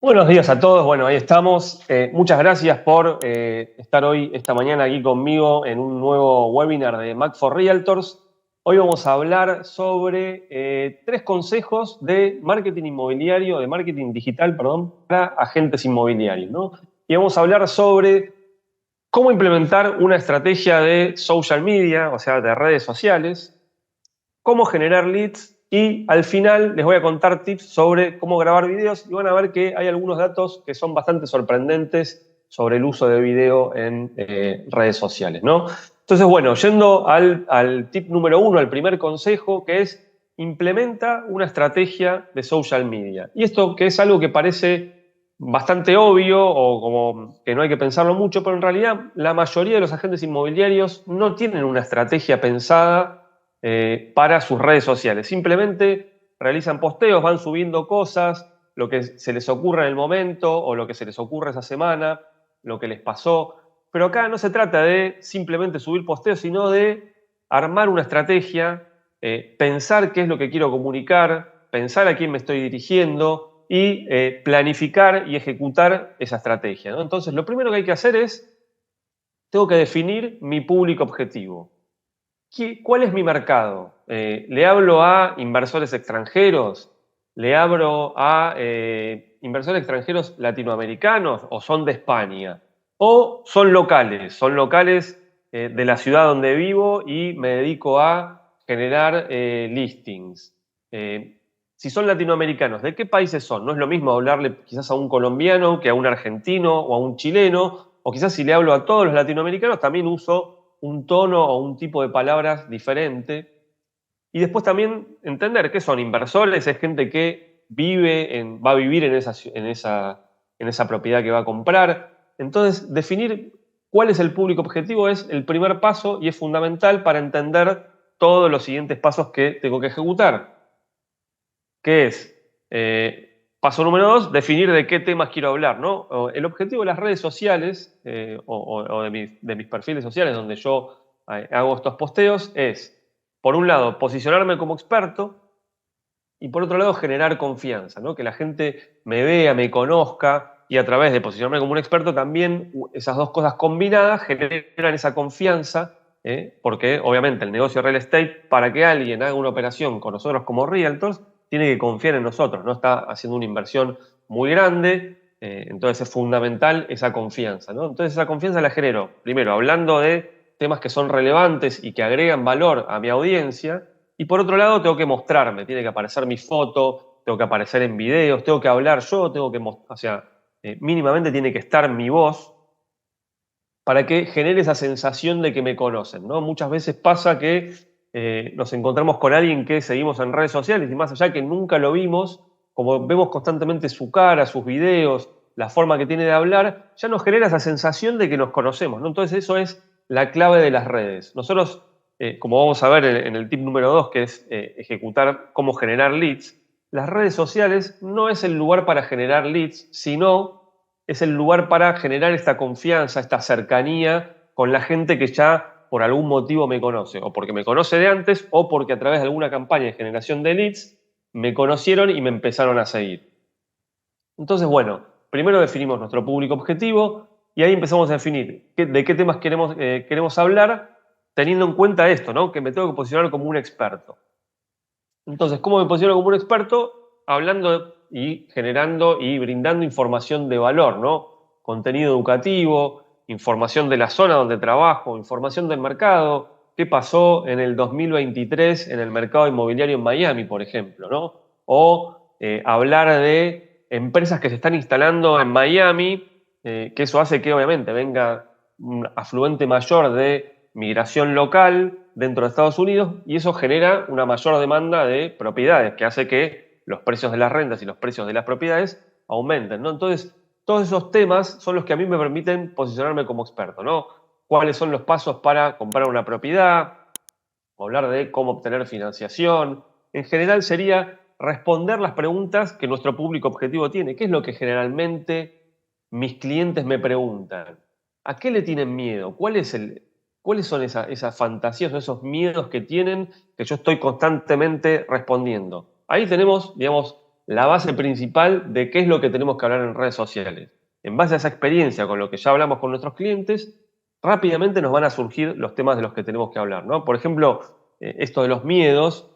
Buenos días a todos. Bueno, ahí estamos. Muchas gracias por estar hoy, esta mañana, aquí conmigo en un nuevo webinar de Mac for Realtors. Hoy vamos a hablar sobre 3 consejos de marketing inmobiliario, de marketing digital, perdón, para agentes inmobiliarios, ¿no? Y vamos a hablar sobre cómo implementar una estrategia de social media, o sea, de redes sociales, cómo generar leads y al final les voy a contar tips sobre cómo grabar videos y van a ver que hay algunos datos que son bastante sorprendentes sobre el uso de video en redes sociales, ¿no? Entonces, bueno, yendo al tip número 1, al primer consejo, que es implementa una estrategia de social media. Y esto que es algo que parece bastante obvio o como que no hay que pensarlo mucho, pero en realidad la mayoría de los agentes inmobiliarios no tienen una estrategia pensada para sus redes sociales. Simplemente realizan posteos, van subiendo cosas, lo que se les ocurra en el momento o lo que se les ocurra esa semana, lo que les pasó. Pero acá no se trata de simplemente subir posteos, sino de armar una estrategia, pensar qué es lo que quiero comunicar, pensar a quién me estoy dirigiendo y planificar y ejecutar esa estrategia, ¿no? Entonces, lo primero que hay que hacer es, tengo que definir mi público objetivo. ¿Cuál es mi mercado? ¿Le hablo a inversores extranjeros? ¿Le hablo a inversores extranjeros latinoamericanos o son de España? ¿O son locales? Son locales de la ciudad donde vivo y me dedico a generar listings. Si son latinoamericanos, ¿de qué países son? No es lo mismo hablarle quizás a un colombiano que a un argentino o a un chileno, o quizás si le hablo a todos los latinoamericanos también uso un tono o un tipo de palabras diferente. Y después también entender qué son inversores, es gente que va a vivir en esa propiedad que va a comprar. Entonces, definir cuál es el público objetivo es el primer paso y es fundamental para entender todos los siguientes pasos que tengo que ejecutar. ¿Qué es? Paso número 2, definir de qué temas quiero hablar, ¿no? El objetivo de las redes sociales o de mis perfiles sociales donde yo hago estos posteos es, por un lado, posicionarme como experto y por otro lado, generar confianza, ¿no? Que la gente me vea, me conozca y a través de posicionarme como un experto también esas dos cosas combinadas generan esa confianza, porque obviamente el negocio real estate, para que alguien haga una operación con nosotros como realtors, tiene que confiar en nosotros, no está haciendo una inversión muy grande, entonces es fundamental esa confianza, ¿no? Entonces esa confianza la genero, primero, hablando de temas que son relevantes y que agregan valor a mi audiencia, y por otro lado tengo que mostrarme, tiene que aparecer mi foto, tengo que aparecer en videos, tengo que hablar yo, o sea, mínimamente tiene que estar mi voz para que genere esa sensación de que me conocen, ¿no? Muchas veces pasa que nos encontramos con alguien que seguimos en redes sociales y más allá que nunca lo vimos, como vemos constantemente su cara, sus videos, la forma que tiene de hablar, ya nos genera esa sensación de que nos conocemos, ¿no? Entonces eso es la clave de las redes. Nosotros, como vamos a ver en el tip número 2, que es ejecutar cómo generar leads, las redes sociales no es el lugar para generar leads, sino es el lugar para generar esta confianza, esta cercanía con la gente que ya por algún motivo me conoce, o porque me conoce de antes, o porque a través de alguna campaña de generación de leads me conocieron y me empezaron a seguir. Entonces, bueno, primero definimos nuestro público objetivo y ahí empezamos a definir de qué temas queremos hablar, teniendo en cuenta esto, ¿no? Que me tengo que posicionar como un experto. Entonces, ¿cómo me posiciono como un experto? Hablando y generando y brindando información de valor, ¿no? Contenido educativo, información de la zona donde trabajo, información del mercado, qué pasó en el 2023 en el mercado inmobiliario en Miami, por ejemplo, ¿no? O hablar de empresas que se están instalando en Miami, que eso hace que obviamente venga un afluente mayor de migración local dentro de Estados Unidos y eso genera una mayor demanda de propiedades, que hace que los precios de las rentas y los precios de las propiedades aumenten, ¿no? Entonces, todos esos temas son los que a mí me permiten posicionarme como experto, ¿no? ¿Cuáles son los pasos para comprar una propiedad? Hablar de cómo obtener financiación. En general sería responder las preguntas que nuestro público objetivo tiene. ¿Qué es lo que generalmente mis clientes me preguntan? ¿A qué le tienen miedo? ¿Cuáles son esas fantasías o esos miedos que tienen que yo estoy constantemente respondiendo? Ahí tenemos, digamos, la base principal de qué es lo que tenemos que hablar en redes sociales. En base a esa experiencia con lo que ya hablamos con nuestros clientes, rápidamente nos van a surgir los temas de los que tenemos que hablar, ¿no? Por ejemplo, esto de los miedos,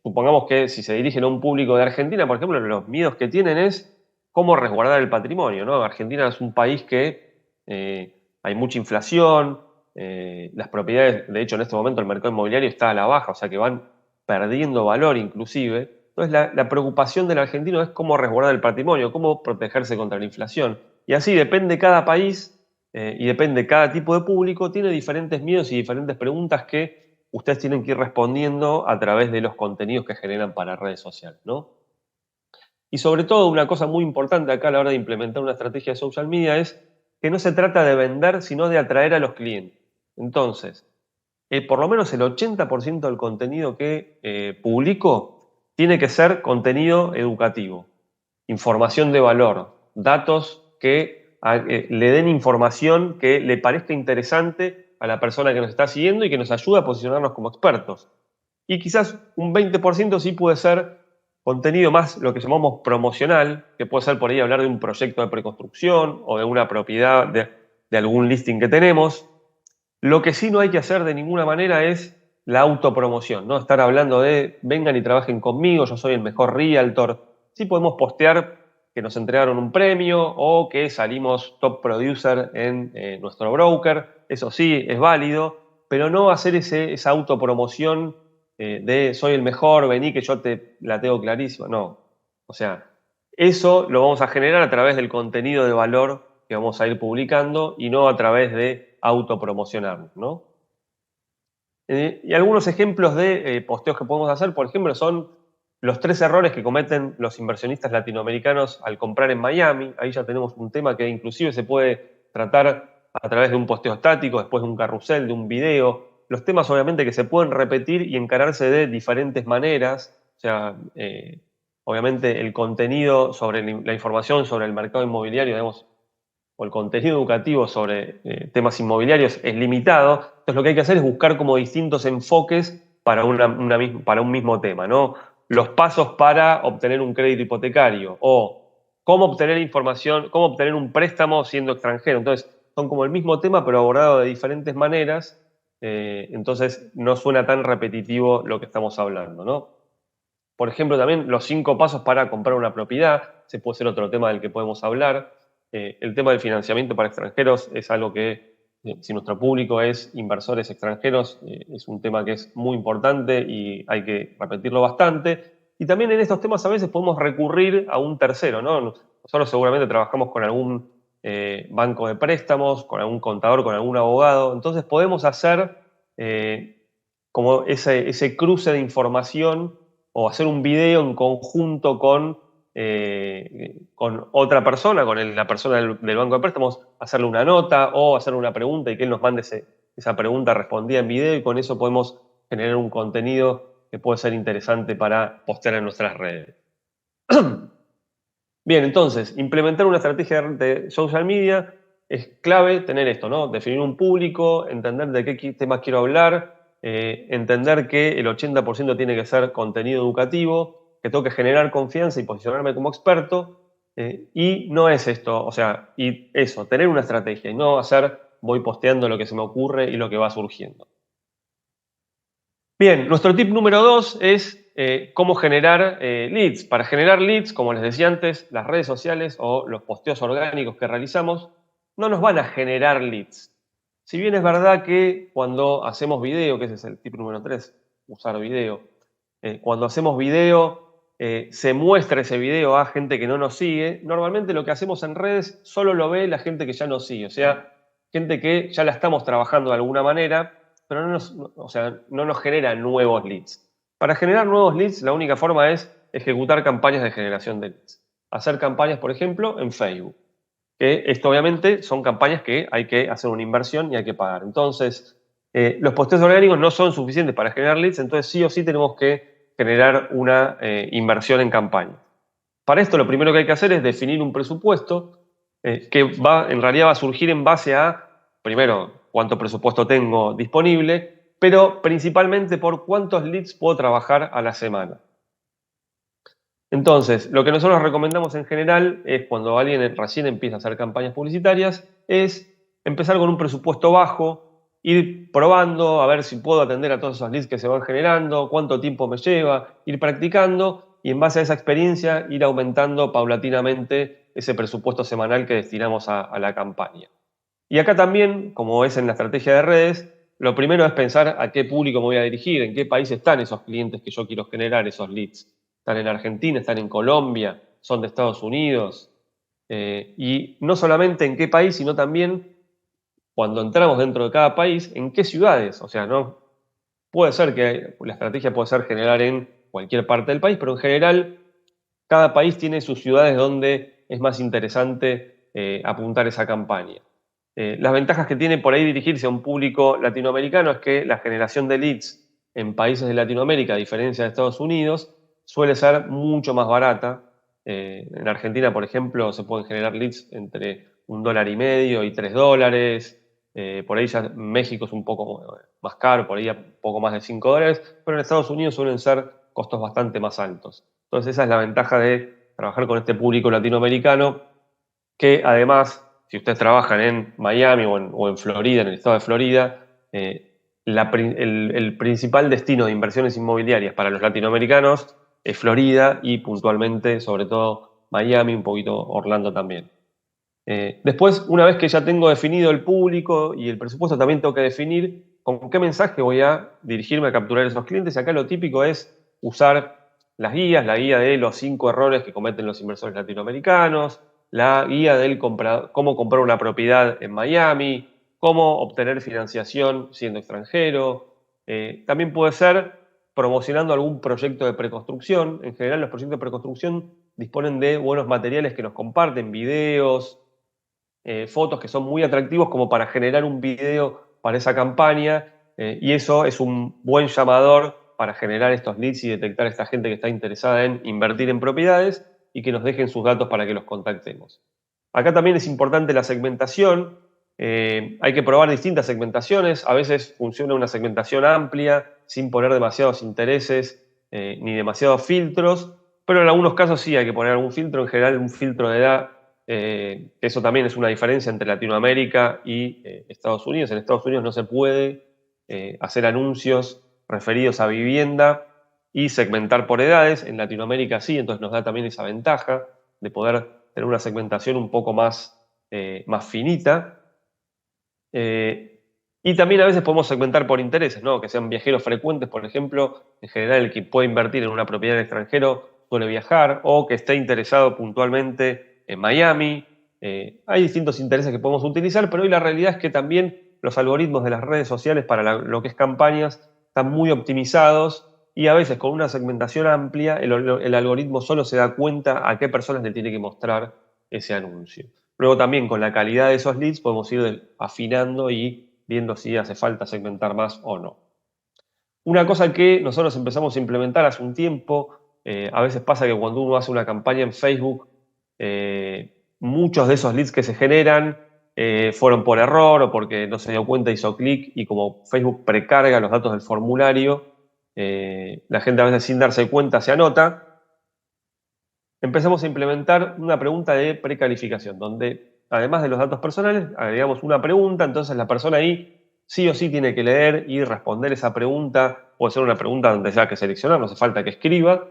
supongamos que si se dirigen a un público de Argentina, por ejemplo, los miedos que tienen es cómo resguardar el patrimonio, ¿no? Argentina es un país que hay mucha inflación, las propiedades, de hecho en este momento el mercado inmobiliario está a la baja, o sea que van perdiendo valor inclusive. Entonces la preocupación del argentino es cómo resguardar el patrimonio, cómo protegerse contra la inflación. Y así depende cada país y depende cada tipo de público, tiene diferentes miedos y diferentes preguntas que ustedes tienen que ir respondiendo a través de los contenidos que generan para redes sociales, ¿no? Y sobre todo, una cosa muy importante acá a la hora de implementar una estrategia de social media es que no se trata de vender, sino de atraer a los clientes. Entonces, por lo menos el 80% del contenido que publico tiene que ser contenido educativo, información de valor, datos que le den información que le parezca interesante a la persona que nos está siguiendo y que nos ayude a posicionarnos como expertos. Y quizás un 20% sí puede ser contenido más lo que llamamos promocional, que puede ser por ahí hablar de un proyecto de preconstrucción o de una propiedad de algún listing que tenemos. Lo que sí no hay que hacer de ninguna manera es la autopromoción, ¿no? Estar hablando de vengan y trabajen conmigo, yo soy el mejor realtor. Sí podemos postear que nos entregaron un premio o que salimos top producer en nuestro broker, eso sí es válido, pero no hacer esa autopromoción de soy el mejor, vení que yo te la tengo clarísima. No, o sea, eso lo vamos a generar a través del contenido de valor que vamos a ir publicando y no a través de autopromocionarnos, ¿no? Y algunos ejemplos de posteos que podemos hacer, por ejemplo, son los 3 errores que cometen los inversionistas latinoamericanos al comprar en Miami. Ahí ya tenemos un tema que inclusive se puede tratar a través de un posteo estático, después de un carrusel, de un video. Los temas obviamente que se pueden repetir y encararse de diferentes maneras. O sea, obviamente el contenido sobre la información sobre el mercado inmobiliario, digamos, o el contenido educativo sobre temas inmobiliarios es limitado, entonces lo que hay que hacer es buscar como distintos enfoques para, para un mismo tema, ¿no? Los pasos para obtener un crédito hipotecario o cómo obtener información, cómo obtener un préstamo siendo extranjero. Entonces, son como el mismo tema, pero abordado de diferentes maneras, entonces no suena tan repetitivo lo que estamos hablando, ¿no? Por ejemplo, también los 5 pasos para comprar una propiedad, ese puede ser otro tema del que podemos hablar. El tema del financiamiento para extranjeros es algo que, si nuestro público es inversores extranjeros, es un tema que es muy importante y hay que repetirlo bastante. Y también en estos temas a veces podemos recurrir a un tercero, ¿no? Nosotros seguramente trabajamos con algún banco de préstamos, con algún contador, con algún abogado. Entonces podemos hacer como ese cruce de información o hacer un video en conjunto con otra persona, con la persona del banco de préstamos, hacerle una nota o hacerle una pregunta y que él nos mande esa pregunta respondida en video y con eso podemos generar un contenido que puede ser interesante para postear en nuestras redes. Bien, entonces, implementar una estrategia de social media es clave tener esto, ¿no? Definir un público, entender de qué temas quiero hablar, entender que el 80% tiene que ser contenido educativo, que tengo que generar confianza y posicionarme como experto, y no es esto, o sea, y eso, tener una estrategia y no hacer voy posteando lo que se me ocurre y lo que va surgiendo. Bien, nuestro tip número 2 es cómo generar leads. Para generar leads, como les decía antes, las redes sociales o los posteos orgánicos que realizamos no nos van a generar leads. Si bien es verdad que cuando hacemos video, que ese es el tip número 3, usar video, cuando hacemos video se muestra ese video a gente que no nos sigue, normalmente lo que hacemos en redes solo lo ve la gente que ya nos sigue, o sea, gente que ya la estamos trabajando de alguna manera, pero no nos genera nuevos leads. Para generar nuevos leads, la única forma es ejecutar campañas de generación de leads. Hacer campañas, por ejemplo, en Facebook. Que esto obviamente son campañas que hay que hacer una inversión y hay que pagar. Entonces, los posteos orgánicos no son suficientes para generar leads, entonces sí o sí tenemos que generar una inversión en campaña. Para esto lo primero que hay que hacer es definir un presupuesto que en realidad va a surgir en base a, primero, cuánto presupuesto tengo disponible, pero principalmente por cuántos leads puedo trabajar a la semana. Entonces, lo que nosotros recomendamos en general es cuando alguien recién empieza a hacer campañas publicitarias, es empezar con un presupuesto bajo, ir probando, a ver si puedo atender a todos esos leads que se van generando, cuánto tiempo me lleva, ir practicando y en base a esa experiencia ir aumentando paulatinamente ese presupuesto semanal que destinamos a la campaña. Y acá también, como es en la estrategia de redes, lo primero es pensar a qué público me voy a dirigir, en qué país están esos clientes que yo quiero generar, esos leads. ¿Están en Argentina? ¿Están en Colombia? ¿Son de Estados Unidos? Y no solamente en qué país, sino también cuando entramos dentro de cada país, en qué ciudades. O sea, no puede ser que la estrategia puede ser generar en cualquier parte del país, pero en general cada país tiene sus ciudades donde es más interesante apuntar esa campaña. Las ventajas que tiene por ahí dirigirse a un público latinoamericano es que la generación de leads en países de Latinoamérica, a diferencia de Estados Unidos, suele ser mucho más barata. En Argentina, por ejemplo, se pueden generar leads entre $1,50 y $3. Por ahí ya México es un poco más caro, por ahí un poco más de $5, pero en Estados Unidos suelen ser costos bastante más altos. Entonces esa es la ventaja de trabajar con este público latinoamericano, que además, si ustedes trabajan en Miami o en Florida, en el estado de Florida, el principal destino de inversiones inmobiliarias para los latinoamericanos es Florida y puntualmente, sobre todo, Miami, un poquito Orlando también. Después, una vez que ya tengo definido el público y el presupuesto, también tengo que definir con qué mensaje voy a dirigirme a capturar esos clientes. Y acá lo típico es usar las guías, la guía de los 5 errores que cometen los inversores latinoamericanos, la guía del cómo comprar una propiedad en Miami, cómo obtener financiación siendo extranjero. También puede ser promocionando algún proyecto de preconstrucción. En general, los proyectos de preconstrucción disponen de buenos materiales que nos comparten, videos, fotos que son muy atractivos como para generar un video para esa campaña, y eso es un buen llamador para generar estos leads y detectar a esta gente que está interesada en invertir en propiedades y que nos dejen sus datos para que los contactemos. Acá también es importante la segmentación. Hay que probar distintas segmentaciones. A veces funciona una segmentación amplia sin poner demasiados intereses ni demasiados filtros, pero en algunos casos sí hay que poner algún filtro, en general un filtro de edad. Eso también es una diferencia entre Latinoamérica y Estados Unidos. En Estados Unidos no se puede hacer anuncios referidos a vivienda y segmentar por edades. En Latinoamérica sí, entonces nos da también esa ventaja de poder tener una segmentación un poco más finita. Y también a veces podemos segmentar por intereses, ¿no? Que sean viajeros frecuentes, por ejemplo. En general, el que puede invertir en una propiedad en el extranjero suele viajar, o que esté interesado puntualmente en Miami. Hay distintos intereses que podemos utilizar, pero hoy la realidad es que también los algoritmos de las redes sociales para lo que es campañas están muy optimizados, y a veces con una segmentación amplia el algoritmo solo se da cuenta a qué personas le tiene que mostrar ese anuncio. Luego también con la calidad de esos leads podemos ir afinando y viendo si hace falta segmentar más o no. Una cosa que nosotros empezamos a implementar hace un tiempo, a veces pasa que cuando uno hace una campaña en Facebook, muchos de esos leads que se generan fueron por error o porque no se dio cuenta, hizo clic, y como Facebook precarga los datos del formulario, la gente a veces sin darse cuenta se anota. Empezamos a implementar una pregunta de precalificación, donde además de los datos personales, agregamos una pregunta. Entonces la persona ahí sí o sí tiene que leer y responder esa pregunta. Puede ser una pregunta donde ya que seleccionar, no hace falta que escriba.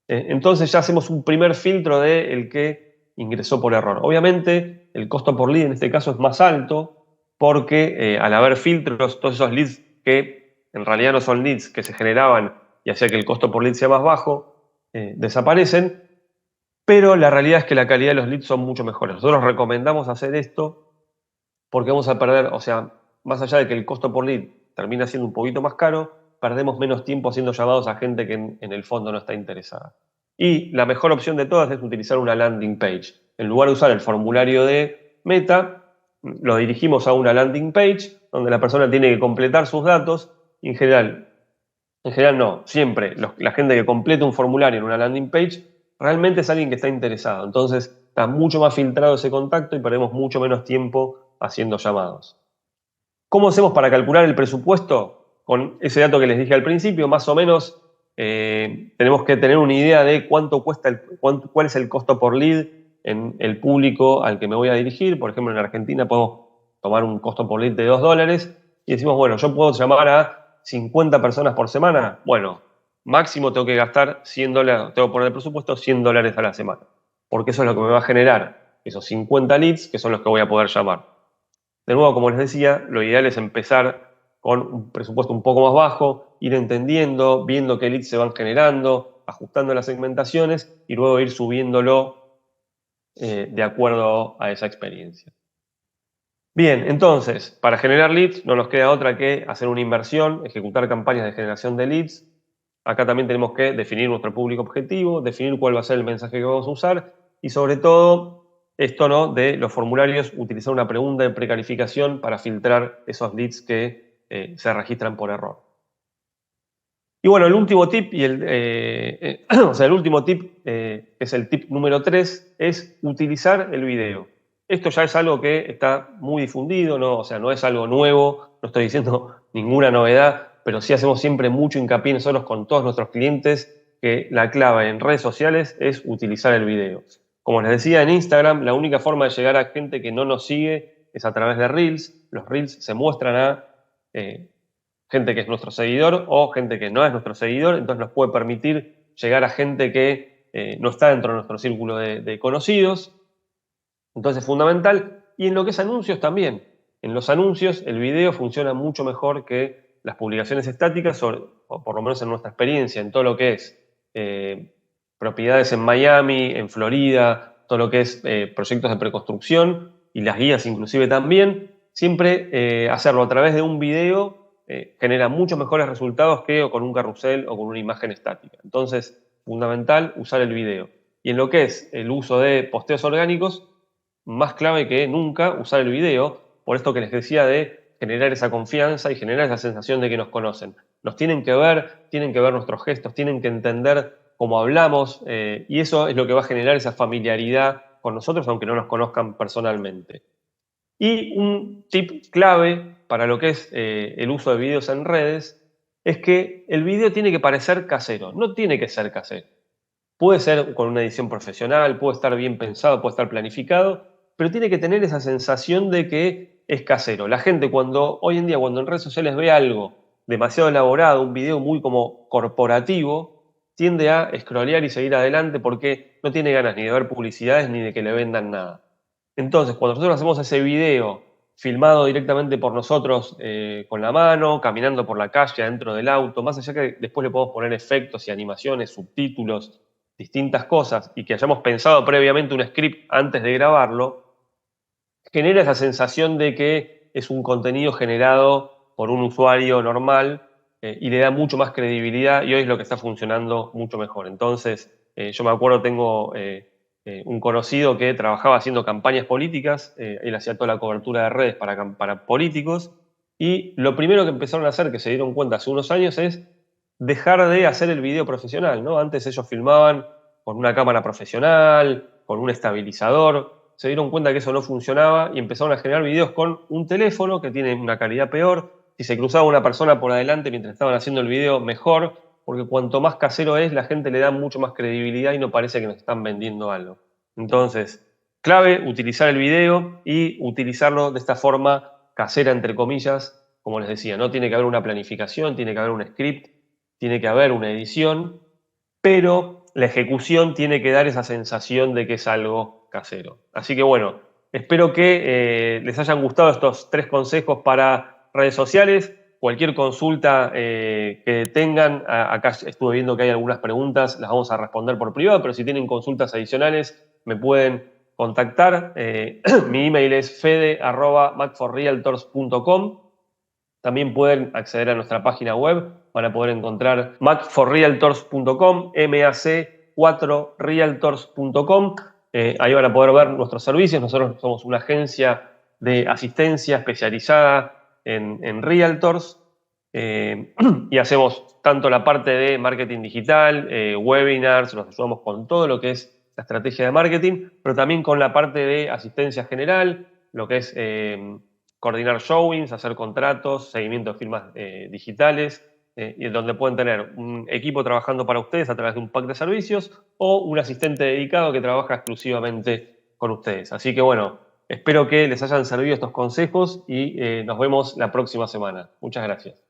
Entonces ya hacemos un primer filtro de el que ingresó por error. Obviamente el costo por lead en este caso es más alto, porque al haber filtros, todos esos leads que en realidad no son leads que se generaban y hacía que el costo por lead sea más bajo, desaparecen. Pero la realidad es que la calidad de los leads son mucho mejores. Nosotros recomendamos hacer esto porque vamos a perder, o sea, más allá de que el costo por lead termina siendo un poquito más caro, perdemos menos tiempo haciendo llamados a gente que en el fondo no está interesada. Y la mejor opción de todas es utilizar una landing page. En lugar de usar el formulario de Meta, lo dirigimos a una landing page donde la persona tiene que completar sus datos. Y en general no, siempre la gente que completa un formulario en una landing page realmente es alguien que está interesado. Entonces está mucho más filtrado ese contacto y perdemos mucho menos tiempo haciendo llamados. ¿Cómo hacemos para calcular el presupuesto? Con ese dato que les dije al principio, más o menos tenemos que tener una idea de cuánto cuesta, cuál es el costo por lead en el público al que me voy a dirigir. Por ejemplo, en Argentina podemos tomar un costo por lead de $2 y decimos, bueno, yo puedo llamar a 50 personas por semana. Bueno, máximo tengo que gastar $100, tengo que poner el presupuesto $100 a la semana, porque eso es lo que me va a generar esos 50 leads, que son los que voy a poder llamar. De nuevo, como les decía, lo ideal es empezar con un presupuesto un poco más bajo, ir entendiendo, viendo qué leads se van generando, ajustando las segmentaciones y luego ir subiéndolo de acuerdo a esa experiencia. Bien, entonces, para generar leads no nos queda otra que hacer una inversión, ejecutar campañas de generación de leads. Acá también tenemos que definir nuestro público objetivo, definir cuál va a ser el mensaje que vamos a usar y sobre todo esto, ¿no?, de los formularios, utilizar una pregunta de precalificación para filtrar esos leads que se registran por error. Y bueno, el último tip, el último tip, que es el tip número 3, es utilizar el video. Esto ya es algo que está muy difundido, ¿no? O sea, no es algo nuevo, no estoy diciendo ninguna novedad, pero sí hacemos siempre mucho hincapié nosotros con todos nuestros clientes que la clave en redes sociales es utilizar el video. Como les decía, en Instagram la única forma de llegar a gente que no nos sigue es a través de Reels. Los Reels se muestran a gente que es nuestro seguidor o gente que no es nuestro seguidor, entonces nos puede permitir llegar a gente que no está dentro de nuestro círculo de conocidos. Entonces es fundamental. Y en lo que es anuncios también. En los anuncios el video funciona mucho mejor que las publicaciones estáticas, o por lo menos en nuestra experiencia, en todo lo que es propiedades en Miami, en Florida, todo lo que es proyectos de preconstrucción y las guías inclusive también. Siempre hacerlo a través de un video genera muchos mejores resultados que con un carrusel o con una imagen estática. Entonces, fundamental usar el video. Y en lo que es el uso de posteos orgánicos, más clave que nunca usar el video, por esto que les decía de generar esa confianza y generar esa sensación de que nos conocen. Nos tienen que ver nuestros gestos, tienen que entender cómo hablamos, y eso es lo que va a generar esa familiaridad con nosotros, aunque no nos conozcan personalmente. Y un tip clave para lo que es el uso de videos en redes es que el video tiene que parecer casero, no tiene que ser casero. Puede ser con una edición profesional, puede estar bien pensado, puede estar planificado, pero tiene que tener esa sensación de que es casero. La gente hoy en día cuando en redes sociales ve algo demasiado elaborado, un video muy como corporativo, tiende a scrollear y seguir adelante porque no tiene ganas ni de ver publicidades ni de que le vendan nada. Entonces, cuando nosotros hacemos ese video filmado directamente por nosotros con la mano, caminando por la calle, adentro del auto, más allá que después le podemos poner efectos y animaciones, subtítulos, distintas cosas, y que hayamos pensado previamente un script antes de grabarlo, genera esa sensación de que es un contenido generado por un usuario normal y le da mucho más credibilidad y hoy es lo que está funcionando mucho mejor. Entonces, yo me acuerdo, tengo un conocido que trabajaba haciendo campañas políticas, él hacía toda la cobertura de redes para políticos y lo primero que empezaron a hacer, que se dieron cuenta hace unos años, es dejar de hacer el video profesional, ¿no? Antes ellos filmaban con una cámara profesional, con un estabilizador, se dieron cuenta que eso no funcionaba y empezaron a generar videos con un teléfono que tiene una calidad peor. Si se cruzaba una persona por adelante mientras estaban haciendo el video, mejor, porque cuanto más casero es, la gente le da mucho más credibilidad y no parece que nos están vendiendo algo. Entonces, clave, utilizar el video y utilizarlo de esta forma casera, entre comillas, como les decía, no tiene que haber una planificación, tiene que haber un script, tiene que haber una edición, pero la ejecución tiene que dar esa sensación de que es algo casero. Así que bueno, espero que les hayan gustado estos 3 consejos para redes sociales. Cualquier consulta que tengan, acá estuve viendo que hay algunas preguntas, las vamos a responder por privado, pero si tienen consultas adicionales me pueden contactar. Mi email es fede@macforrealtors.com. También pueden acceder a nuestra página web, van a poder encontrar mac4realtors.com, mac4realtors.com. Ahí van a poder ver nuestros servicios. Nosotros somos una agencia de asistencia especializada en realtors y hacemos tanto la parte de marketing digital, webinars, nos ayudamos con todo lo que es la estrategia de marketing, pero también con la parte de asistencia general, lo que es coordinar showings, hacer contratos, seguimiento de firmas digitales y donde pueden tener un equipo trabajando para ustedes a través de un pack de servicios o un asistente dedicado que trabaja exclusivamente con ustedes. Así que bueno, espero que les hayan servido estos consejos y nos vemos la próxima semana. Muchas gracias.